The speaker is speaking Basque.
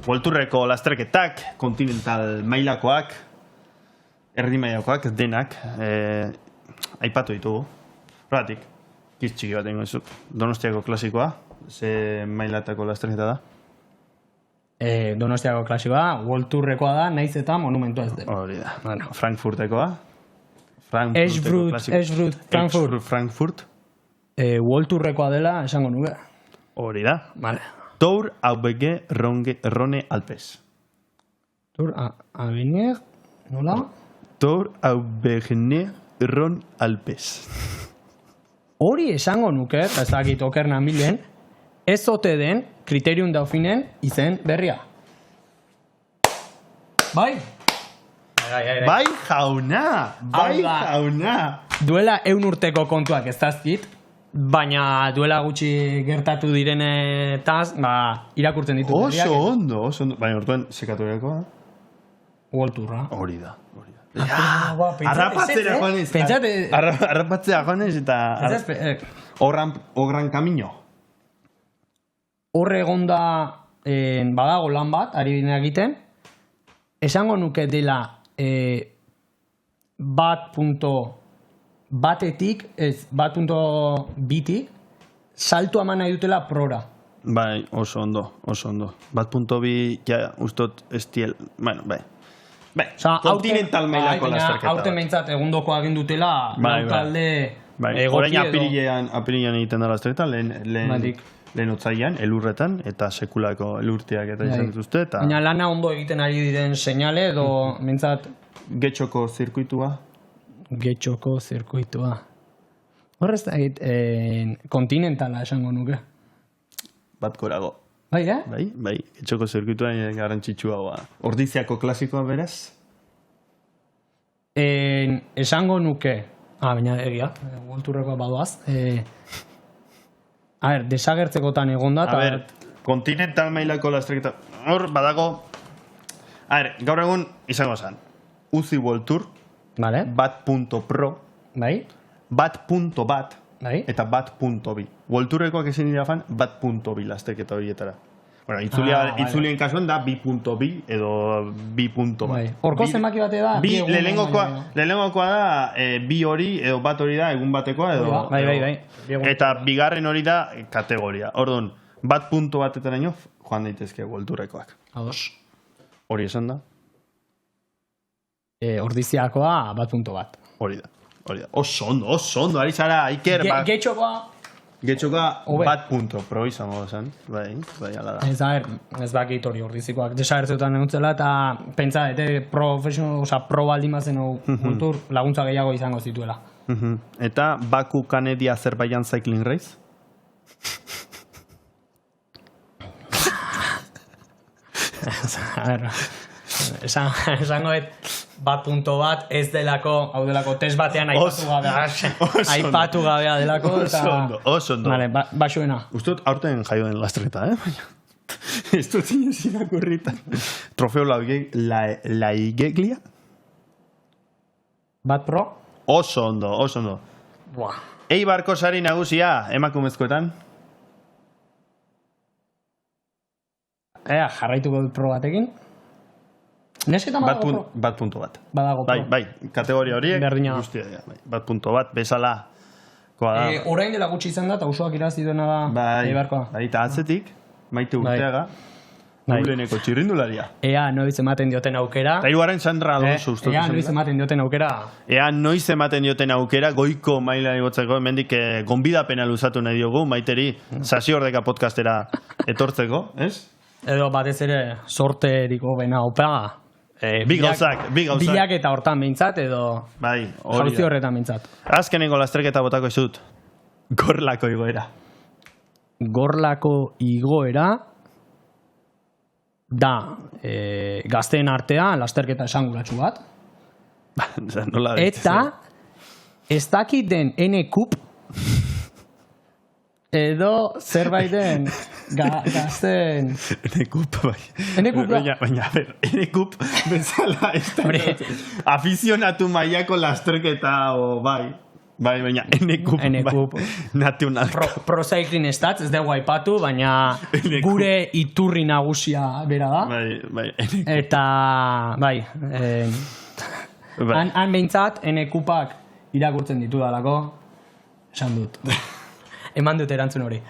Worldtourreko lasterketak, kontinental mailakoak, erdi mailakoak, denak, aipatu ditugu. Horregatik, kiz txiki bat ingo izuk. Donostiako klasikoa, ze mailatako lasterketa da? Donostiako klasikoa, Worldtourrekoa da, naiz eta monumentua ez den. Hori da. Bueno, Frankfurtekoa. Frankfurt. Worldtourrekoa dela esango nuke. Hori da. Vale. Tour AVG Rhone Alpes. Tour Avenir, nola? Tour AVG Rhone Alpes. Hori esango nuke, eta ez dakit okerna milen, ez ote den kriterium daufinen izen berria. Bai? Bai jauna! Duela 100 urteko kontuak ez dazkit, baina duela gutxi gertatu direnetaz, irakurtzen ditu berriak. Oso ondo. Baina orduan sekatu beharko da? World Tourra. Hori da. Arrapatzera joanez. Arrapatzera joanez eta... Ogran kamino. Horre egonda badago lan bat, ari bine egiten, esango nuke dela batetik, ez, 1.2tik, salto eman nahi dutela prora. Bai, oso ondo. 1.2, ja, ustot estiel, bueno, bai. Kontinental mailako lasterketa. Aurten behintzat egundoko egin dutela, talde Orain apirilean egiten da lasterketa, lehen otzaian, elurretan, eta sekulako elurtiak eta izan dituzte. Baina lana ondo egiten ari diren seinale, edo behintzat... Getxoko zirkuitua. Horrez da kontinentala esango nuke. Bat gorago. Bai, da? Bai, Getxoko zirkuitua garrantzitsua. Ordiziako klasikoa beraz? Esango nuke, baina egia, Worldtourrekoa badoaz. Desagertzekotan egonda. Kontinental mailako lasterketa. Hor, badago... gaur egun izango zen. UCI World Tour, bat.pro, bat.bat, eta bat.bi. World Tourrekoak ezin dira fan, bat.bi lasterketa horietara. Bueno, itzulien kasuan da bi.bi edo bi.bat. Horko zenbaki bate da? Lehenengokoa da, bi hori edo bat hori da egun batekoa edo... Bai. Eta bigarren hori da kategoria. Orduan, bat.batetaraino joan daitezke World Tourrekoak. Ados. Hori esan da? Ordiziakoa bat.bat. Hori da. Oso ondo, ari zara, Iker... Getxokoa bat.pro izango zen. Bai, ala da. Ez bakit hori ordizikoak desagertzetan eguntzela, eta pentsa, pro baldin bazen kultur laguntza gehiago izango zituela. Eta Baku Canada Azerbaijan Cycling Race? Esango bat.bat ez delako, hau delako test batean aipatu gabea delako. Oso ondo. Baxuena. Uztot aurten jaio den lastreta, Ez dut zinez irakurritan. Trofeo Laigeglia? Bat pro? Oso ondo. Eibarko sari nagusia, emakumezkoetan? Jarraituko dut pro batekin. Nesketan badago pro? Bat.bat. Badago pro. Bai, kategoria horiek. Berdina. Bat.bat, bezala. Orain dela gutxi izan da, eta usoak irazi duena da Eibarkoa. Bai, eta atzetik, Maite Urteaga, Nuleneko txirrindularia. Ea noiz ematen dioten aukera. Eta hiruaren Sandra Alonso uste. Ea noiz ematen dioten aukera. Goiko maila igotzeko, hemendik gonbidapena luzatu nahi diogu, Maiteri, Sasiordeka podcastera etortzeko, ez? Edo batez ere sorteriko bena opa. Bi gauzak. Bilak eta hortan behintzat, edo jauzi horretan behintzat. Azkenengo lasterketa botako izut. Gorlako igoera. Gorlako igoera da gazteen artean lasterketa esanguratsu bat. Eta ez dakit den N-Cup edo zerbait den gazten... N-Cup, bai. N-Cup da. Baina, N-Cup bezala ez da. Afizionatu mailako lasterketa, bai. Bai, baina NQ. National. Pro Cycling Stats, ez dugu aipatu, baina gure iturri nagusia bera da. Bai. Eta, bai, han behintzat, NQ-pak irakurtzen ditu dalako, esan dut. Eman dut erantzun hori.